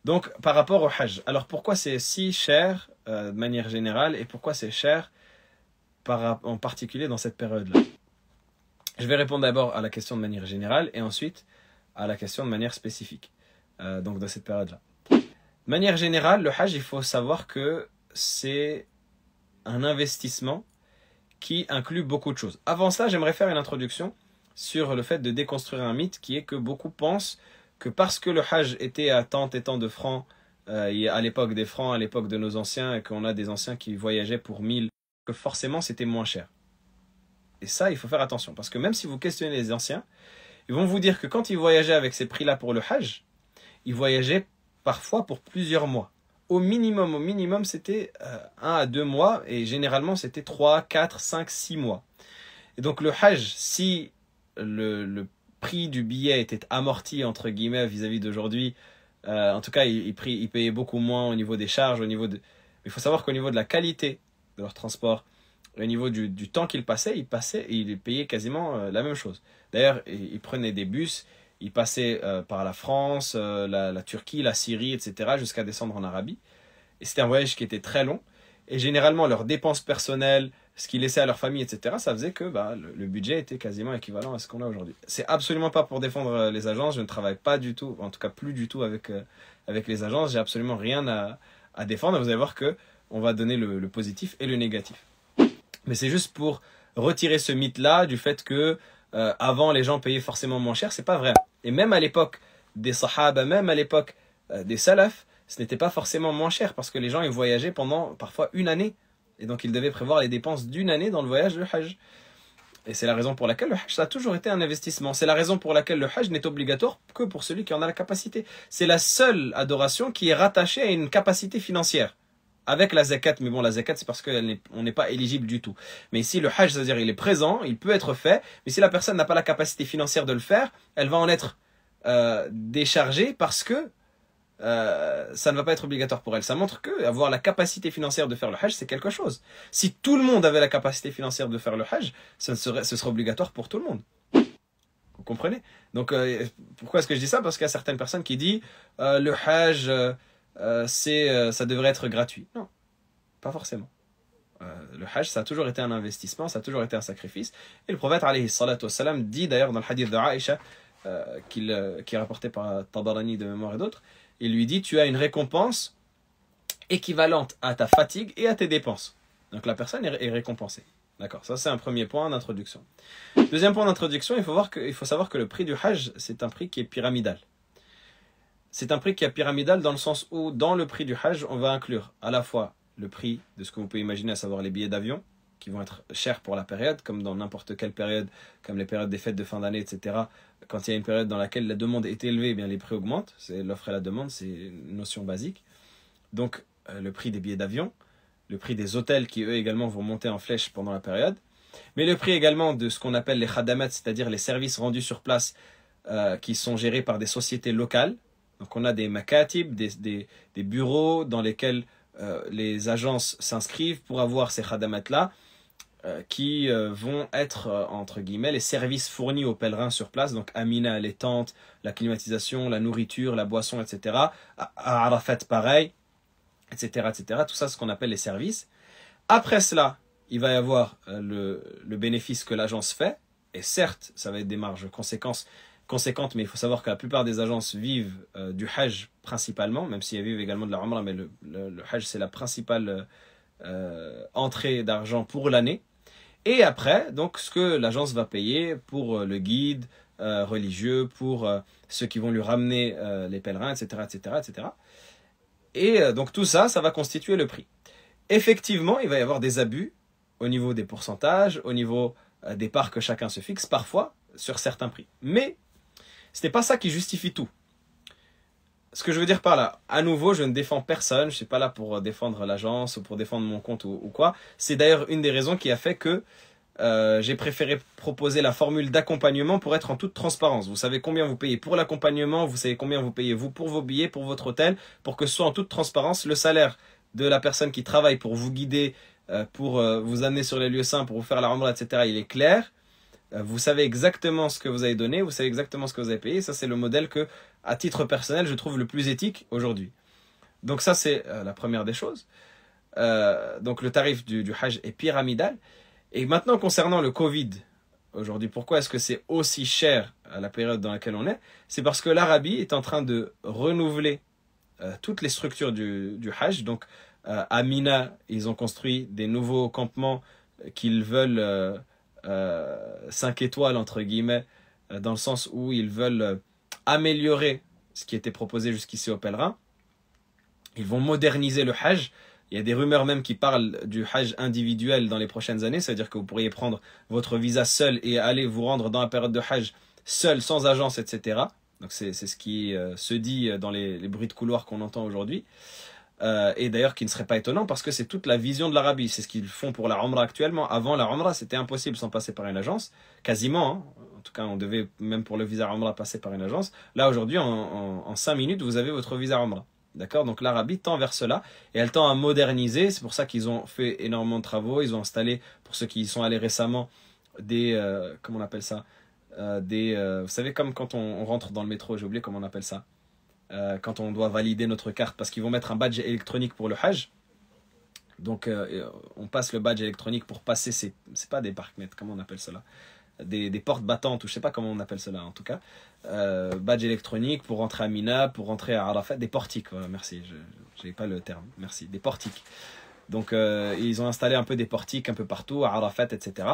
Donc, par rapport au Hajj, alors pourquoi c'est si cher de manière générale et pourquoi c'est cher en particulier dans cette période-là? Je vais répondre d'abord à la question de manière générale et ensuite à la question de manière spécifique, donc de cette période-là. De manière générale, le Hajj, il faut savoir que c'est un investissement qui inclut beaucoup de choses. Avant cela, j'aimerais faire une introduction sur le fait de déconstruire un mythe qui est que beaucoup pensent que parce que le Hajj était à tant et tant de francs, à l'époque des francs, à l'époque de nos anciens, et qu'on a des anciens qui voyageaient pour 1000, que forcément c'était moins cher. Et ça, il faut faire attention, parce que même si vous questionnez les anciens, ils vont vous dire que quand ils voyageaient avec ces prix-là pour le Hajj, ils voyageaient parfois pour plusieurs mois. Au minimum, c'était 1 à 2 mois, et généralement c'était 3, 4, 5, 6 mois. Et donc le Hajj, si le prix du billet était amorti, entre guillemets, vis-à-vis d'aujourd'hui, en tout cas, il payait beaucoup moins au niveau des charges, il faut savoir qu'au niveau de la qualité de leur transport, au niveau du temps qu'ils passaient, ils payaient quasiment la même chose. D'ailleurs, ils prenaient des bus, ils passaient par la France, la Turquie, la Syrie, etc., jusqu'à descendre en Arabie. Et c'était un voyage qui était très long. Et généralement, leurs dépenses personnelles, ce qu'ils laissaient à leur famille, etc., ça faisait que le budget était quasiment équivalent à ce qu'on a aujourd'hui. C'est absolument pas pour défendre les agences. Je ne travaille pas du tout, en tout cas plus du tout avec les agences. J'ai absolument rien à défendre. Vous allez voir que on va donner le positif et le négatif. Mais c'est juste pour retirer ce mythe-là du fait que avant les gens payaient forcément moins cher. C'est pas vrai. Et même à l'époque des Sahaba, même à l'époque des Salaf, ce n'était pas forcément moins cher parce que les gens ils voyageaient pendant parfois une année. Et donc ils devaient prévoir les dépenses d'une année dans le voyage de Hajj. Et c'est la raison pour laquelle le Hajj ça a toujours été un investissement. C'est la raison pour laquelle le Hajj n'est obligatoire que pour celui qui en a la capacité. C'est la seule adoration qui est rattachée à une capacité financière. Avec la zakat, mais bon, la zakat, c'est parce qu'on n'est pas éligible du tout. Mais ici, le Hajj, c'est-à-dire il est présent, il peut être fait, mais si la personne n'a pas la capacité financière de le faire, elle va en être déchargée parce que ça ne va pas être obligatoire pour elle. Ça montre que avoir la capacité financière de faire le Hajj, c'est quelque chose. Si tout le monde avait la capacité financière de faire le Hajj, ce serait obligatoire pour tout le monde. Vous comprenez? Donc, pourquoi est-ce que je dis ça? Parce qu'il y a certaines personnes qui disent le Hajj, ça devrait être gratuit. Non, pas forcément. Le Hajj, ça a toujours été un investissement, ça a toujours été un sacrifice. Et le prophète, alayhi salatu wassalam, dit d'ailleurs dans le hadith de Aïcha, qui est rapporté par Tabarani de mémoire et d'autres, il lui dit, tu as une récompense équivalente à ta fatigue et à tes dépenses. Donc la personne est récompensée. D'accord, ça c'est un premier point d'introduction. Deuxième point d'introduction, il faut savoir que le prix du Hajj, c'est un prix qui est pyramidal. C'est un prix qui est pyramidal dans le sens où, dans le prix du Hajj, on va inclure à la fois le prix de ce que vous pouvez imaginer, à savoir les billets d'avion, qui vont être chers pour la période, comme dans n'importe quelle période, comme les périodes des fêtes de fin d'année, etc. Quand il y a une période dans laquelle la demande est élevée, eh bien les prix augmentent. C'est l'offre et la demande, c'est une notion basique. Donc, le prix des billets d'avion, le prix des hôtels qui, eux, également, vont monter en flèche pendant la période, mais le prix également de ce qu'on appelle les khadamat, c'est-à-dire les services rendus sur place qui sont gérés par des sociétés locales. Donc on a des makatib, des bureaux dans lesquels les agences s'inscrivent pour avoir ces khadamat-là qui vont être, entre guillemets, les services fournis aux pèlerins sur place. Donc Amina, les tentes, la climatisation, la nourriture, la boisson, etc. À Arafat, pareil, etc., etc. Tout ça, ce qu'on appelle les services. Après cela, il va y avoir le bénéfice que l'agence fait. Et certes, ça va être des marges conséquentes, mais il faut savoir que la plupart des agences vivent du Hajj principalement, même si elles vivent également de la Umrah, mais le Hajj c'est la principale entrée d'argent pour l'année. Et après, donc ce que l'agence va payer pour le guide religieux, pour ceux qui vont lui ramener les pèlerins, etc., etc., etc. Et donc tout ça, ça va constituer le prix. Effectivement, il va y avoir des abus au niveau des pourcentages, au niveau des parts que chacun se fixe, parfois sur certains prix. Mais ce n'est pas ça qui justifie tout. Ce que je veux dire par là, à nouveau, je ne défends personne, je ne suis pas là pour défendre l'agence ou pour défendre mon compte ou quoi. C'est d'ailleurs une des raisons qui a fait que j'ai préféré proposer la formule d'accompagnement pour être en toute transparence. Vous savez combien vous payez pour l'accompagnement, vous savez combien vous payez vous pour vos billets, pour votre hôtel, pour que ce soit en toute transparence le salaire de la personne qui travaille pour vous guider, pour vous amener sur les lieux saints, pour vous faire la Umrah, etc. Il est clair. Vous savez exactement ce que vous avez donné, vous savez exactement ce que vous avez payé. Ça, c'est le modèle que, à titre personnel, je trouve le plus éthique aujourd'hui. Donc ça, c'est la première des choses. Donc le tarif du Hajj est pyramidal. Et maintenant, concernant le Covid, aujourd'hui, pourquoi est-ce que c'est aussi cher à la période dans laquelle on est? C'est parce que l'Arabie est en train de renouveler toutes les structures du Hajj. Donc à Mina, ils ont construit des nouveaux campements qu'ils veulent 5 étoiles, entre guillemets, dans le sens où ils veulent améliorer ce qui était proposé jusqu'ici aux pèlerins. Ils vont moderniser le Hajj. Il y a des rumeurs même qui parlent du Hajj individuel dans les prochaines années. C'est-à-dire que vous pourriez prendre votre visa seul et aller vous rendre dans la période de Hajj seul, sans agence, etc. Donc c'est ce qui se dit dans les bruits de couloir qu'on entend aujourd'hui. Et d'ailleurs qui ne serait pas étonnant parce que c'est toute la vision de l'Arabie. C'est ce qu'ils font pour la Umrah actuellement. Avant la Umrah, c'était impossible sans passer par une agence. Quasiment. Hein. En tout cas, on devait, même pour le visa Umrah, passer par une agence. Là, aujourd'hui, en 5 minutes, vous avez votre visa Umrah. D'accord? Donc l'Arabie tend vers cela et elle tend à moderniser. C'est pour ça qu'ils ont fait énormément de travaux. Ils ont installé, pour ceux qui y sont allés récemment, des... comment on appelle ça? Vous savez, comme quand on rentre dans le métro, j'ai oublié comment on appelle ça. Quand on doit valider notre carte, parce qu'ils vont mettre un badge électronique pour le Hajj. Donc on passe le badge électronique pour passer c'est pas des parcs-mètres, comment on appelle cela, des portes battantes, ou je sais pas comment on appelle cela en tout cas. Badge électronique pour rentrer à Mina, pour rentrer à Arafat, des portiques, voilà, merci, je n'ai pas le terme, merci, des portiques. Donc ils ont installé un peu des portiques un peu partout, à Arafat, etc.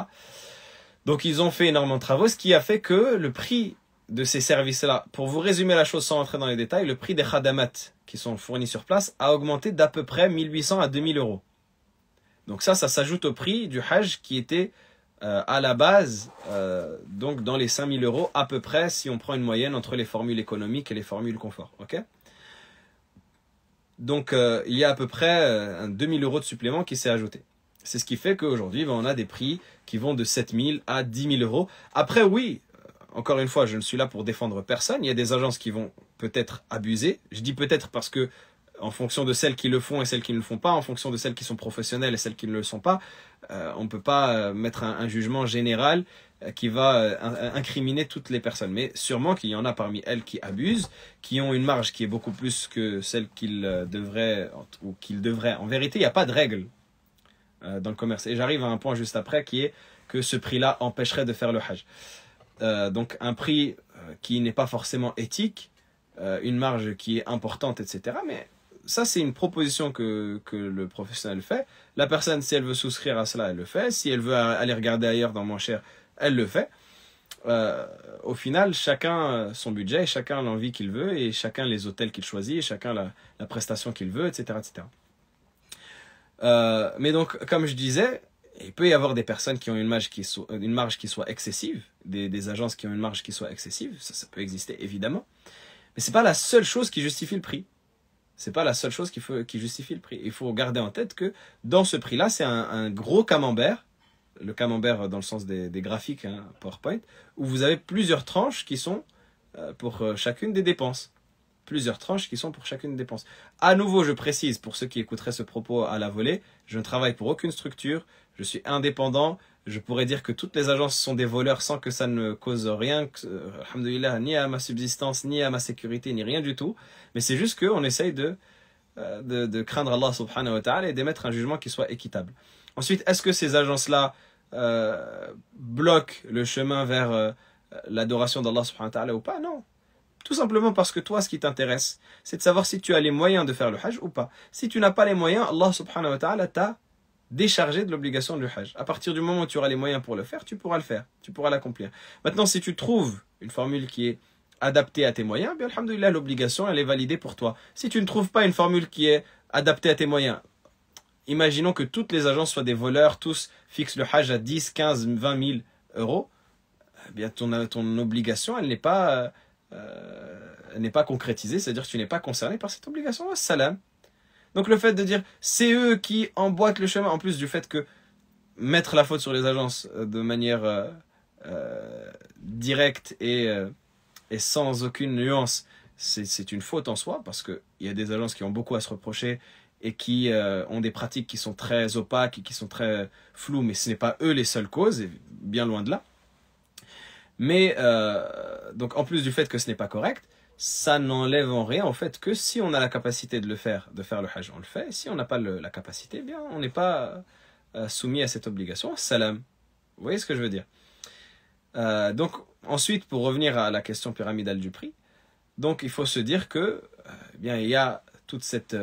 Donc ils ont fait énormément de travaux, ce qui a fait que le prix de ces services-là, pour vous résumer la chose sans rentrer dans les détails, le prix des khadamat qui sont fournis sur place a augmenté d'à peu près 1800 à 2000 euros. Donc ça s'ajoute au prix du Hajj qui était à la base, donc dans les 5000 euros à peu près, si on prend une moyenne entre les formules économiques et les formules confort. Okay, donc il y a à peu près 2000 euros de supplément qui s'est ajouté. C'est ce qui fait qu'aujourd'hui, on a des prix qui vont de 7000 à 10 000 euros. Après, oui, encore une fois, je ne suis là pour défendre personne. Il y a des agences qui vont peut-être abuser. Je dis peut-être parce que, en fonction de celles qui le font et celles qui ne le font pas, en fonction de celles qui sont professionnelles et celles qui ne le sont pas, on ne peut pas mettre un jugement général qui va incriminer toutes les personnes. Mais sûrement qu'il y en a parmi elles qui abusent, qui ont une marge qui est beaucoup plus que celle qu'ils devraient, ou qu'ils devraient. En vérité, il n'y a pas de règle dans le commerce. Et j'arrive à un point juste après qui est que ce prix-là empêcherait de faire le Hajj. Donc un prix qui n'est pas forcément éthique, une marge qui est importante, etc. Mais ça, c'est une proposition que le professionnel fait. La personne, si elle veut souscrire à cela, elle le fait. Si elle veut aller regarder ailleurs dans moins cher, elle le fait. Au final, chacun son budget, chacun l'envie qu'il veut, et chacun les hôtels qu'il choisit, et chacun la prestation qu'il veut, etc. etc. Mais donc, comme je disais, il peut y avoir des personnes qui ont une marge qui soit excessive, des agences qui ont une marge qui soit excessive, ça peut exister évidemment, mais c'est pas la seule chose qui justifie le prix. C'est pas la seule chose qui justifie le prix. Il faut garder en tête que dans ce prix-là, c'est un gros camembert, le camembert dans le sens des graphiques, hein, PowerPoint, où vous avez plusieurs tranches qui sont pour chacune des dépenses. Plusieurs tranches qui sont pour chacune des dépenses. À nouveau, je précise, pour ceux qui écouteraient ce propos à la volée, je ne travaille pour aucune structure, je suis indépendant, je pourrais dire que toutes les agences sont des voleurs sans que ça ne cause rien, alhamdoulilah, ni à ma subsistance, ni à ma sécurité, ni rien du tout. Mais c'est juste qu'on essaye de craindre Allah subhanahu wa ta'ala et d'émettre un jugement qui soit équitable. Ensuite, est-ce que ces agences-là bloquent le chemin vers l'adoration d'Allah subhanahu wa ta'ala ou pas? Non. Tout simplement parce que toi, ce qui t'intéresse, c'est de savoir si tu as les moyens de faire le Hajj ou pas. Si tu n'as pas les moyens, Allah subhanahu wa ta'ala t'a déchargé de l'obligation du Hajj. À partir du moment où tu auras les moyens pour le faire, tu pourras le faire, tu pourras l'accomplir. Maintenant, si tu trouves une formule qui est adaptée à tes moyens, bien alhamdoulilah, l'obligation, elle est validée pour toi. Si tu ne trouves pas une formule qui est adaptée à tes moyens, imaginons que toutes les agences soient des voleurs, tous fixent le Hajj à 10, 15, 20 000 euros, eh bien ton obligation, elle n'est pas concrétisée, c'est-à-dire que tu n'es pas concerné par cette obligation. Salam. Donc le fait de dire c'est eux qui emboîtent le chemin, en plus du fait que mettre la faute sur les agences de manière directe et sans aucune nuance, c'est une faute en soi, parce qu'il y a des agences qui ont beaucoup à se reprocher et qui ont des pratiques qui sont très opaques et qui sont très floues, mais ce n'est pas eux les seules causes, et bien loin de là. Mais, donc en plus du fait que ce n'est pas correct, ça n'enlève en rien au fait que si on a la capacité de faire le hajj, on le fait. Et si on n'a pas la capacité, eh bien, on n'est pas soumis à cette obligation. Salam. Vous voyez ce que je veux dire? Donc, ensuite, pour revenir à la question pyramidale du prix, donc il faut se dire que, eh bien, il y a toute cette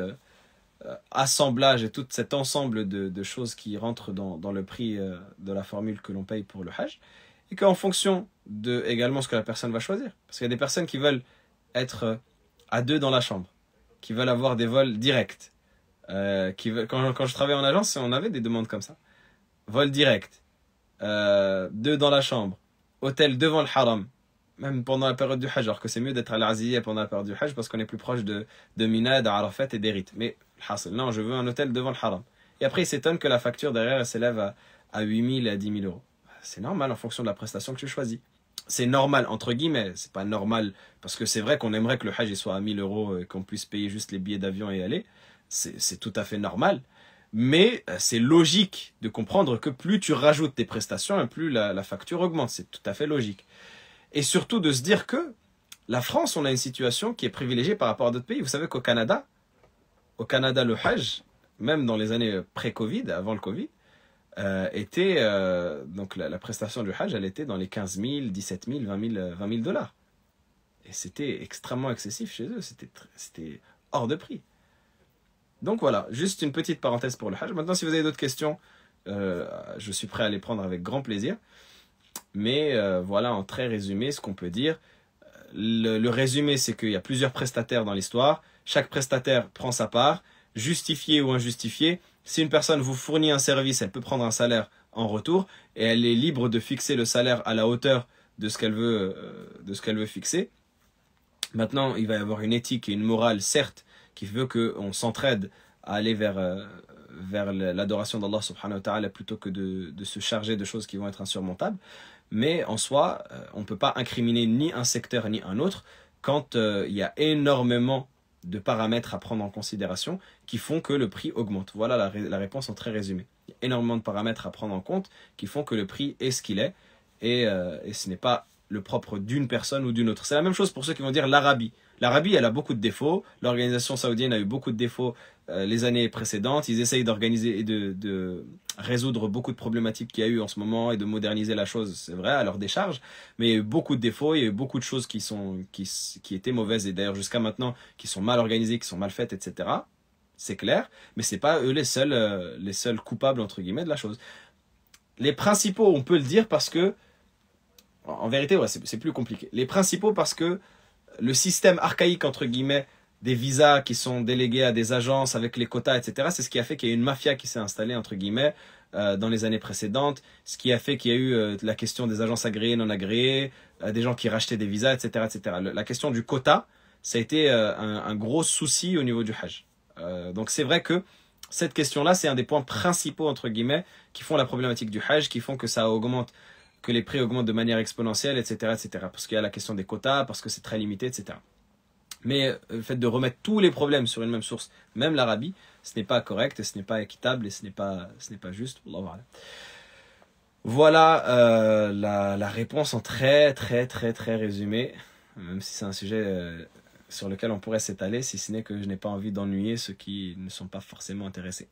assemblage et tout cet ensemble de choses qui rentrent dans le prix de la formule que l'on paye pour le hajj, et qu'en fonction de également ce que la personne va choisir. Parce qu'il y a des personnes qui veulent être à deux dans la chambre, qui veulent avoir des vols directs. Quand je travaillais en agence, on avait des demandes comme ça. Vol direct, deux dans la chambre, hôtel devant le haram, même pendant la période du hajj, alors que c'est mieux d'être à l'Aziyya pendant la période du hajj parce qu'on est plus proche de Mina, d'Arafat et des rites. Mais non, je veux un hôtel devant le haram. Et après, il s'étonne que la facture derrière elle s'élève à 8 000 et à 10 000 euros. C'est normal en fonction de la prestation que tu choisis. C'est normal, entre guillemets, c'est pas normal, parce que c'est vrai qu'on aimerait que le hajj soit à 1 000 euros et qu'on puisse payer juste les billets d'avion et aller. C'est tout à fait normal. Mais c'est logique de comprendre que plus tu rajoutes tes prestations, et plus la facture augmente. C'est tout à fait logique. Et surtout de se dire que la France, on a une situation qui est privilégiée par rapport à d'autres pays. Vous savez qu'au Canada, le hajj, même dans les années pré-Covid, avant le Covid, donc la prestation du hajj, elle était dans les 15 000, 17 000, 20 000 dollars. Et c'était extrêmement excessif chez eux. C'était hors de prix. Donc voilà, juste une petite parenthèse pour le hajj. Maintenant, si vous avez d'autres questions, je suis prêt à les prendre avec grand plaisir. Mais voilà, en très résumé, ce qu'on peut dire. Le résumé, c'est qu'il y a plusieurs prestataires dans l'histoire. Chaque prestataire prend sa part, justifié ou injustifié. Si une personne vous fournit un service, elle peut prendre un salaire en retour et elle est libre de fixer le salaire à la hauteur de ce qu'elle veut fixer. Maintenant, il va y avoir une éthique et une morale, certes, qui veut qu'on s'entraide à aller vers l'adoration d'Allah subhanahu wa ta'ala plutôt que de se charger de choses qui vont être insurmontables. Mais en soi, on ne peut pas incriminer ni un secteur ni un autre quand il y a énormément de paramètres à prendre en considération qui font que le prix augmente. Voilà la réponse en très résumé. Il y a énormément de paramètres à prendre en compte qui font que le prix est ce qu'il est et ce n'est pas le propre d'une personne ou d'une autre. C'est la même chose pour ceux qui vont dire l'Arabie. L'Arabie, elle a beaucoup de défauts. L'organisation saoudienne a eu beaucoup de défauts les années précédentes. Ils essayent d'organiser et de résoudre beaucoup de problématiques qu'il y a eu en ce moment et de moderniser la chose, c'est vrai, à leur décharge. Mais il y a eu beaucoup de défauts, il y a eu beaucoup de choses qui étaient mauvaises et d'ailleurs jusqu'à maintenant qui sont mal organisées, qui sont mal faites, etc. C'est clair, mais c'est pas eux les seuls coupables entre guillemets de la chose. Les principaux, on peut le dire parce que, en vérité, ouais, c'est plus compliqué. Les principaux parce que le système archaïque, entre guillemets, des visas qui sont délégués à des agences avec les quotas, etc., c'est ce qui a fait qu'il y a eu une mafia qui s'est installée, entre guillemets, dans les années précédentes, ce qui a fait qu'il y a eu la question des agences agréées, non agréées, des gens qui rachetaient des visas, etc., etc. La question du quota, ça a été un gros souci au niveau du hajj. Donc c'est vrai que cette question-là, c'est un des points principaux, entre guillemets, qui font la problématique du hajj, qui font que ça augmente, que les prix augmentent de manière exponentielle, etc., etc. Parce qu'il y a la question des quotas, parce que c'est très limité, etc. Mais le fait de remettre tous les problèmes sur une même source, même l'Arabie, ce n'est pas correct, et ce n'est pas équitable, et ce n'est pas juste. Voilà la réponse en très très très très résumé, même si c'est un sujet sur lequel on pourrait s'étaler, si ce n'est que je n'ai pas envie d'ennuyer ceux qui ne sont pas forcément intéressés.